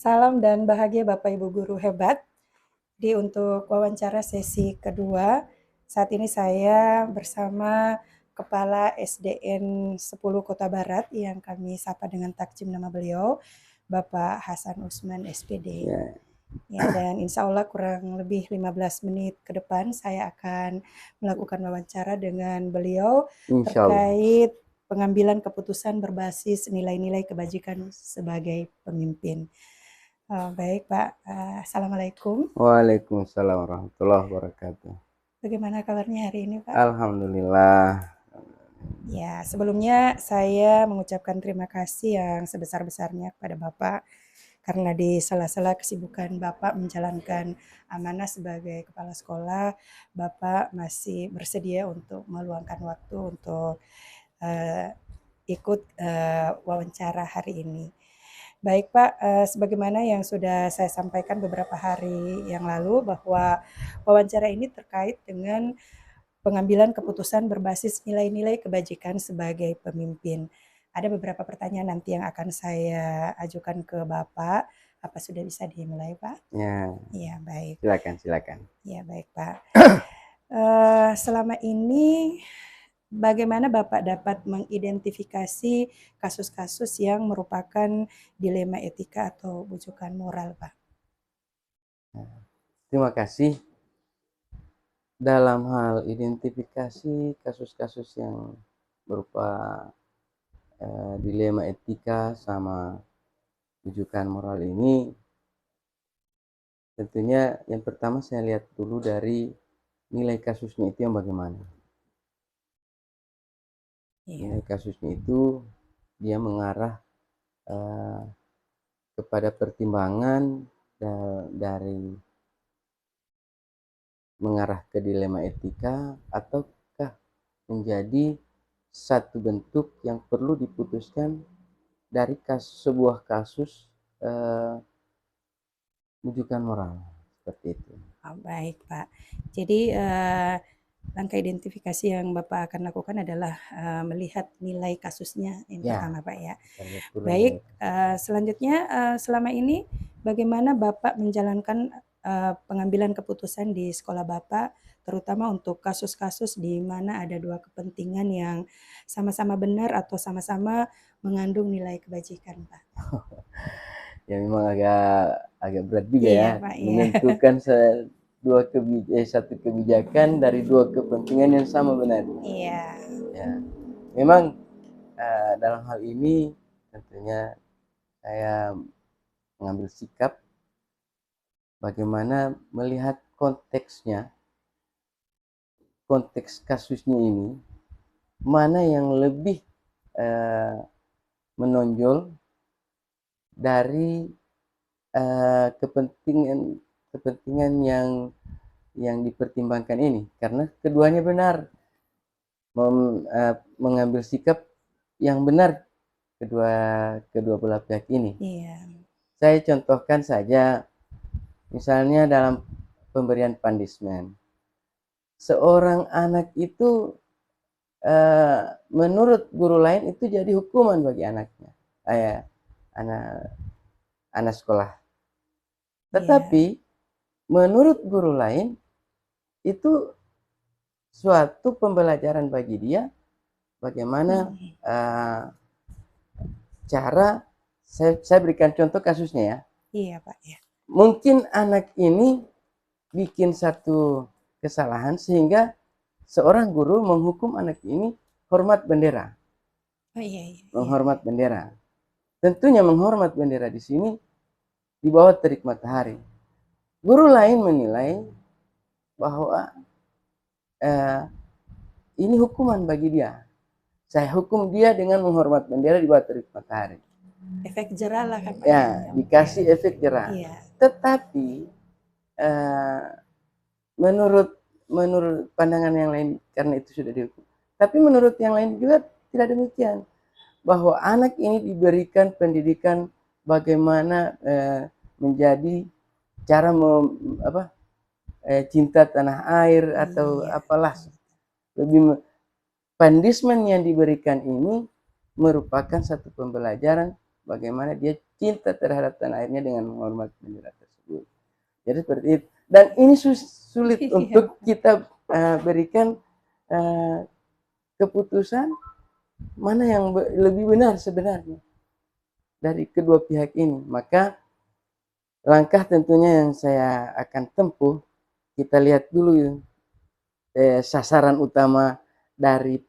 Salam dan bahagia Bapak Ibu guru hebat. Untuk wawancara sesi kedua, saat ini saya bersama Kepala SDN 10 Kota Barat yang kami sapa dengan takjim nama beliau, Bapak Hasan Usman SPD. Ya, dan insya Allah kurang lebih 15 menit ke depan saya akan melakukan wawancara dengan beliau terkait pengambilan keputusan berbasis nilai-nilai kebajikan sebagai pemimpin. Baik Pak, Assalamualaikum. Waalaikumsalam warahmatullahi wabarakatuh. Bagaimana kabarnya hari ini Pak? Alhamdulillah. Ya, sebelumnya saya mengucapkan terima kasih yang sebesar-besarnya kepada Bapak karena di sela-sela kesibukan Bapak menjalankan amanah sebagai kepala sekolah, Bapak masih bersedia untuk meluangkan waktu untuk ikut wawancara hari ini. Baik Pak, sebagaimana yang sudah saya sampaikan beberapa hari yang lalu bahwa wawancara ini terkait dengan pengambilan keputusan berbasis nilai-nilai kebajikan sebagai pemimpin. Ada beberapa pertanyaan nanti yang akan saya ajukan ke Bapak. Apa sudah bisa dimulai Pak? Ya, baik. Silakan. Ya, baik Pak. Selama ini bagaimana Bapak dapat mengidentifikasi kasus-kasus yang merupakan dilema etika atau bujukan moral, Pak? Terima kasih. Dalam hal identifikasi kasus-kasus yang berupa dilema etika sama bujukan moral ini, tentunya yang pertama saya lihat dulu dari nilai kasusnya itu yang bagaimana. Nilai kasusnya itu dia mengarah kepada pertimbangan dari mengarah ke dilema etika ataukah menjadi satu bentuk yang perlu diputuskan dari sebuah kasus bujukan moral seperti itu. Baik Pak. Jadi langkah identifikasi yang Bapak akan lakukan adalah melihat nilai kasusnya yang pertama Pak ya. Baik, selanjutnya selama ini bagaimana Bapak menjalankan pengambilan keputusan di sekolah Bapak, terutama untuk kasus-kasus di mana ada dua kepentingan yang sama-sama benar atau sama-sama mengandung nilai kebajikan, Pak? Ya memang agak berat juga Iya, ya Pak, menentukan satu kebijakan dari dua kepentingan yang sama benar. Iya. Ya, memang dalam hal ini tentunya saya mengambil sikap bagaimana melihat konteks kasusnya ini, mana yang lebih menonjol dari kepentingan yang dipertimbangkan ini, karena keduanya benar, mengambil sikap yang benar kedua belah pihak ini. Saya contohkan saja, misalnya dalam pemberian punishment, seorang anak itu menurut guru lain itu jadi hukuman bagi anaknya, anak sekolah. Tetapi menurut guru lain itu suatu pembelajaran bagi dia bagaimana cara. Saya berikan contoh kasusnya ya. Iya Pak ya. Mungkin anak ini bikin satu kesalahan sehingga seorang guru menghukum anak ini hormat bendera. Menghormat bendera. Tentunya menghormat bendera di sini di bawah terik matahari. Guru lain menilai bahwa ini hukuman bagi dia. Saya hukum dia dengan menghormat bendera di bawah terik matahari. Efek jerah lah kan Pak. Ya, dikasih efek jerah. Tetapi menurut pandangan yang lain, karena itu sudah dihukum. Tapi menurut yang lain juga tidak demikian. Bahwa anak ini diberikan pendidikan bagaimana menjadi cara cinta tanah air atau apalah. Punishment yang diberikan ini merupakan satu pembelajaran bagaimana dia cinta terhadap tanah airnya dengan menghormati bendera tersebut. Jadi seperti itu. Dan ini sulit untuk kita berikan keputusan mana yang lebih benar sebenarnya dari kedua pihak ini. Maka langkah tentunya yang saya akan tempuh, kita lihat dulu sasaran utama dari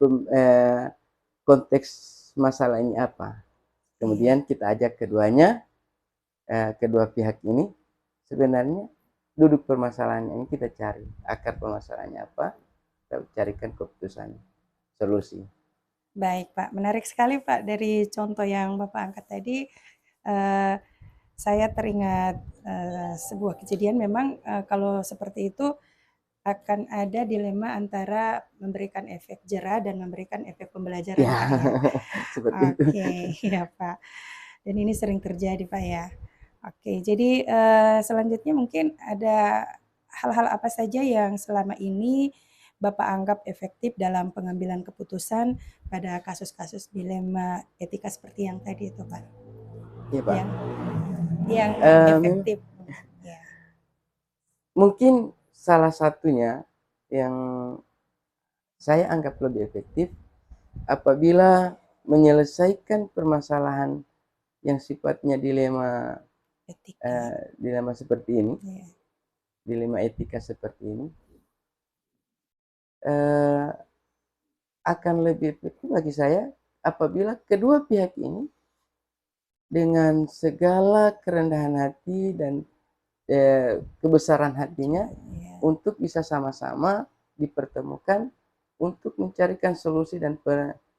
konteks masalah ini apa. Kemudian kita ajak keduanya, kedua pihak ini sebenarnya duduk permasalahannya ini, kita cari akar permasalahannya apa, kita carikan keputusan, solusi. Baik Pak, menarik sekali Pak dari contoh yang Bapak angkat tadi. Saya teringat sebuah kejadian, memang kalau seperti itu akan ada dilema antara memberikan efek jera dan memberikan efek pembelajaran Ya, Pak ya. seperti itu. Oke, ya Pak. Dan ini sering terjadi Pak ya. Oke, jadi selanjutnya mungkin ada hal-hal apa saja yang selama ini Bapak anggap efektif dalam pengambilan keputusan pada kasus-kasus dilema etika seperti yang tadi itu Pak? Iya Pak. Yang efektif. Ya. Mungkin salah satunya yang saya anggap lebih efektif apabila menyelesaikan permasalahan yang sifatnya dilema dilema seperti ini, dilema etika seperti ini, akan lebih efektif bagi saya apabila kedua pihak ini dengan segala kerendahan hati dan kebesaran hatinya untuk bisa sama-sama dipertemukan untuk mencarikan solusi dan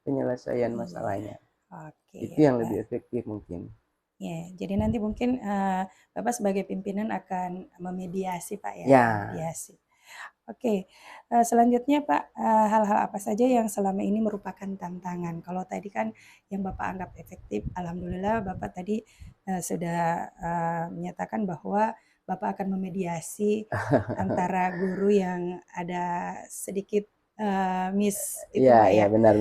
penyelesaian masalahnya. Itu yang lebih efektif mungkin. Ya, jadi nanti mungkin Bapak sebagai pimpinan akan memediasi Pak ya? Ya. Mediasi. Oke, selanjutnya Pak, hal-hal apa saja yang selama ini merupakan tantangan? Kalau tadi kan yang Bapak anggap efektif, alhamdulillah Bapak tadi sudah menyatakan bahwa Bapak akan memediasi antara guru yang ada sedikit miss itu Pak ya? Ya, benar.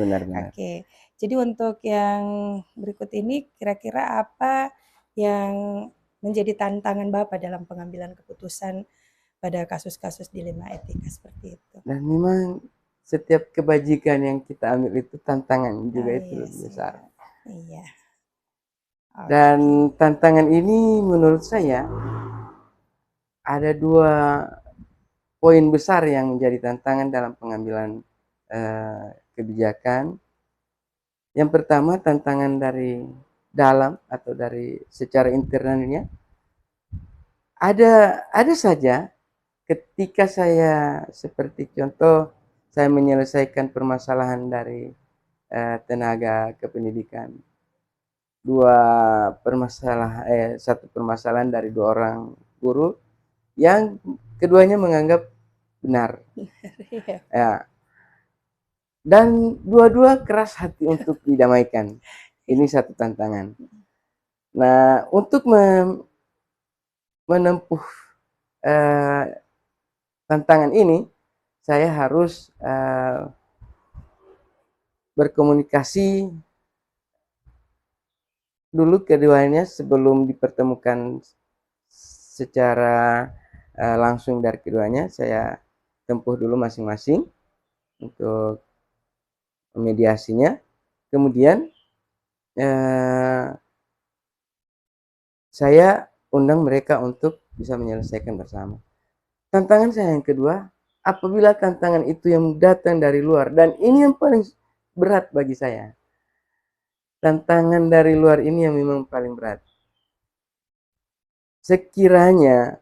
Oke, jadi untuk yang berikut ini kira-kira apa yang menjadi tantangan Bapak dalam pengambilan keputusan pada kasus-kasus dilema etika seperti itu? Dan memang setiap kebajikan yang kita ambil itu tantangan juga itu lebih besar. Iya. Dan tantangan ini menurut saya ada dua poin besar yang menjadi tantangan dalam pengambilan kebijakan. Yang pertama, tantangan dari dalam atau dari secara internalnya. Ada saja ketika saya seperti contoh saya menyelesaikan permasalahan dari tenaga kependidikan, satu permasalahan dari dua orang guru yang keduanya menganggap benar. Ya. Dan dua-dua keras hati untuk didamaikan. Ini satu tantangan. Nah, untuk menempuh tantangan ini, saya harus berkomunikasi dulu keduanya sebelum dipertemukan secara langsung dari keduanya. Saya tempuh dulu masing-masing untuk mediasinya. Kemudian saya undang mereka untuk bisa menyelesaikan bersama. Tantangan saya yang kedua, apabila tantangan itu yang datang dari luar, dan ini yang paling berat bagi saya. Tantangan dari luar ini yang memang paling berat. Sekiranya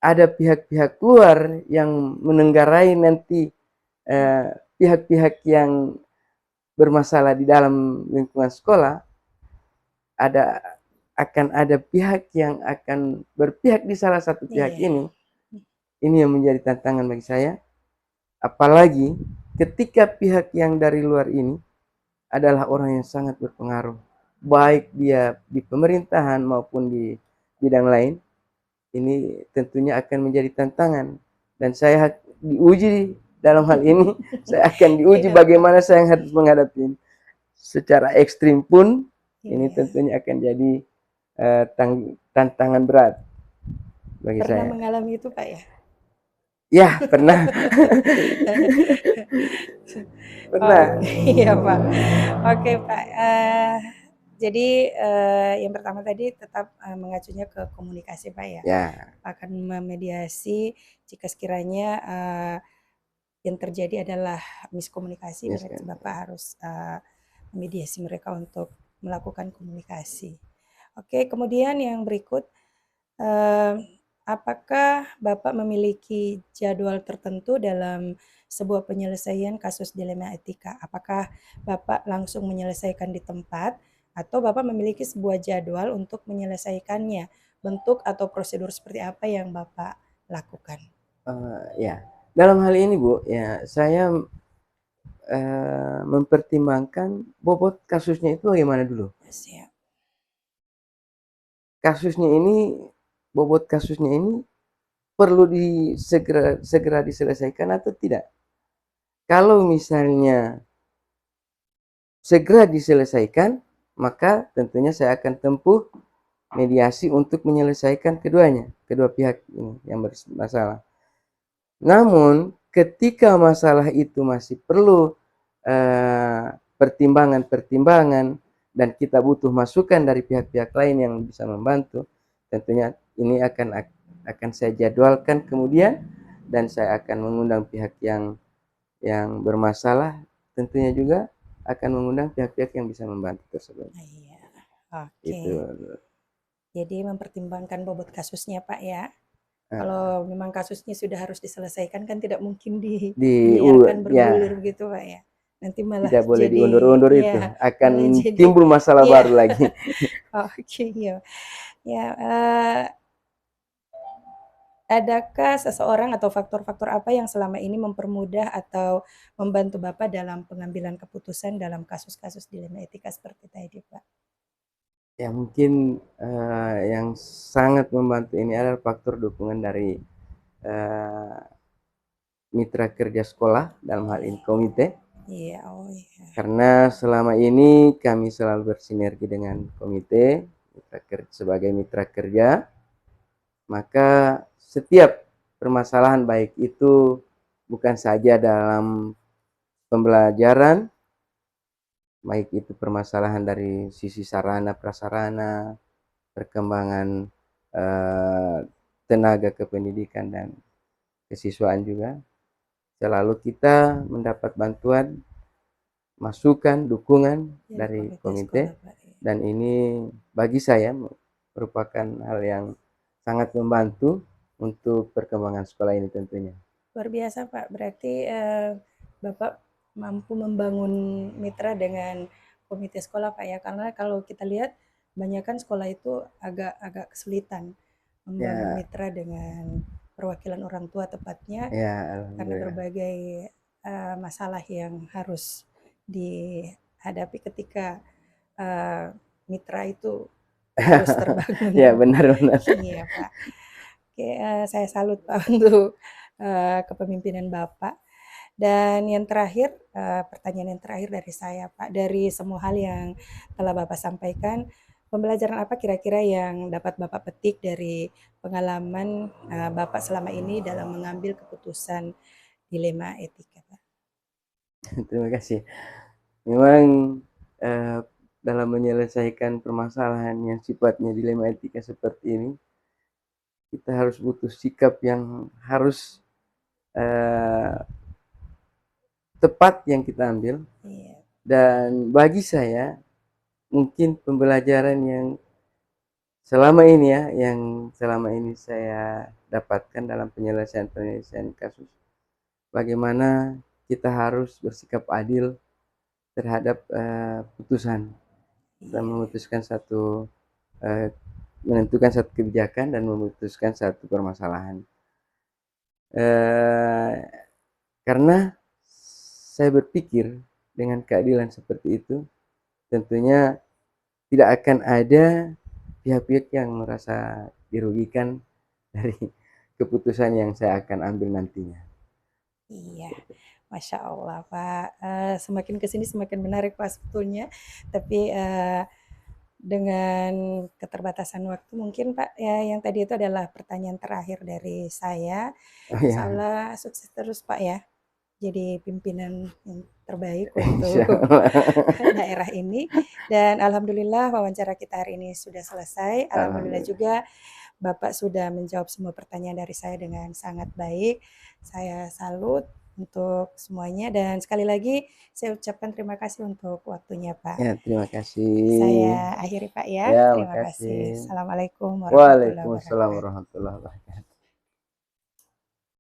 ada pihak-pihak luar yang menenggarai nanti pihak-pihak yang bermasalah di dalam lingkungan sekolah, akan ada pihak yang akan berpihak di salah satu pihak ini. Ini yang menjadi tantangan bagi saya. Apalagi ketika pihak yang dari luar ini adalah orang yang sangat berpengaruh, baik dia di pemerintahan maupun di bidang lain. Ini tentunya akan menjadi tantangan, dan saya diuji dalam hal ini. Saya akan diuji bagaimana saya harus menghadapi ini. Secara ekstrim pun Ini Iya. tentunya akan jadi tantangan berat bagi Pernah saya. mengalami itu Pak ya? Ya, pernah. Oh, Pernah. iya Pak. Oke Pak. Jadi yang pertama tadi tetap mengacunya ke komunikasi Pak ya. Ya, Akan memediasi jika sekiranya yang terjadi adalah miskomunikasi, yes, berarti kan. Bapak harus memediasi mereka untuk melakukan komunikasi. Oke, kemudian yang berikut, eh, apakah Bapak memiliki jadwal tertentu dalam sebuah penyelesaian kasus dilema etika? Apakah Bapak langsung menyelesaikan di tempat atau Bapak memiliki sebuah jadwal untuk menyelesaikannya? Bentuk atau prosedur seperti apa yang Bapak lakukan? Ya, dalam hal ini Bu, ya saya mempertimbangkan bobot kasusnya itu bagaimana dulu. Siap. Kasusnya ini, bobot kasusnya ini perlu segera diselesaikan atau tidak. Kalau misalnya segera diselesaikan, maka tentunya saya akan tempuh mediasi untuk menyelesaikan keduanya, kedua pihak ini yang bermasalah. Namun ketika masalah itu masih perlu pertimbangan-pertimbangan dan kita butuh masukan dari pihak-pihak lain yang bisa membantu, tentunya ini akan saya jadwalkan kemudian, dan saya akan mengundang pihak yang bermasalah, tentunya juga akan mengundang pihak-pihak yang bisa membantu tersebut. Iya. Oke. Itu. Jadi mempertimbangkan bobot kasusnya Pak ya. Kalau Uh, memang kasusnya sudah harus diselesaikan kan tidak mungkin di dibiarkan ya, bergulir begitu Pak ya. Nanti malah tidak boleh jadi diundur-undur, ya itu akan malah jadi timbul masalah ya. baru lagi. Oke ya. Ya, adakah seseorang atau faktor-faktor apa yang selama ini mempermudah atau membantu Bapak dalam pengambilan keputusan dalam kasus-kasus dilema etika seperti tadi, Pak? Ya mungkin yang sangat membantu ini adalah faktor dukungan dari uh, mitra kerja sekolah, dalam hal ini komite. Iya, oh iya. Karena selama ini kami selalu bersinergi dengan komite sebagai mitra kerja, maka setiap permasalahan, baik itu bukan saja dalam pembelajaran, baik itu permasalahan dari sisi sarana prasarana, perkembangan tenaga kependidikan dan kesiswaan juga, selalu kita mendapat bantuan, masukan, dukungan dari komite, dan ini bagi saya merupakan hal yang sangat membantu untuk perkembangan sekolah ini tentunya. Luar biasa Pak, berarti Bapak mampu membangun mitra dengan komite sekolah Pak ya, karena kalau kita lihat kebanyakan sekolah itu agak kesulitan membangun Ya, mitra dengan perwakilan orang tua tepatnya, ya, karena alhamdulillah. berbagai masalah yang harus dihadapi ketika mitra itu harus terbangun. Ya, benar-benar. Iya Pak. Oke, saya salut Pak untuk kepemimpinan Bapak. Dan yang terakhir, pertanyaan yang terakhir dari saya Pak, dari semua hal yang telah Bapak sampaikan, pembelajaran apa kira-kira yang dapat Bapak petik dari pengalaman Bapak selama ini dalam mengambil keputusan dilema etika Pak? Terima kasih. Memang dalam menyelesaikan permasalahan yang sifatnya dilema etika seperti ini, kita harus butuh sikap yang harus tepat yang kita ambil. Iya. Dan bagi saya mungkin pembelajaran yang selama ini saya dapatkan dalam penyelesaian kasus, bagaimana kita harus bersikap adil terhadap putusan dan memutuskan menentukan satu kebijakan dan memutuskan satu permasalahan. Karena saya berpikir dengan keadilan seperti itu, tentunya tidak akan ada pihak-pihak yang merasa dirugikan dari keputusan yang saya akan ambil nantinya. Iya, Masya Allah Pak. Semakin kesini semakin menarik Pak sebetulnya. Tapi dengan keterbatasan waktu mungkin Pak ya yang tadi itu adalah pertanyaan terakhir dari saya. Oh Insya ya, Allah sukses terus Pak ya. Jadi pimpinan yang terbaik insya untuk Allah. daerah ini. Dan alhamdulillah wawancara kita hari ini sudah selesai. Alhamdulillah Alhamdulillah. juga Bapak sudah menjawab semua pertanyaan dari saya dengan sangat baik. Saya salut untuk semuanya dan sekali lagi saya ucapkan terima kasih untuk waktunya Pak. Ya, terima kasih. Saya akhiri Pak ya. Ya, Terima kasih. makasih. Assalamualaikum warahmatullahi Waalaikumsalam wabarakatuh. warahmatullahi wabarakatuh.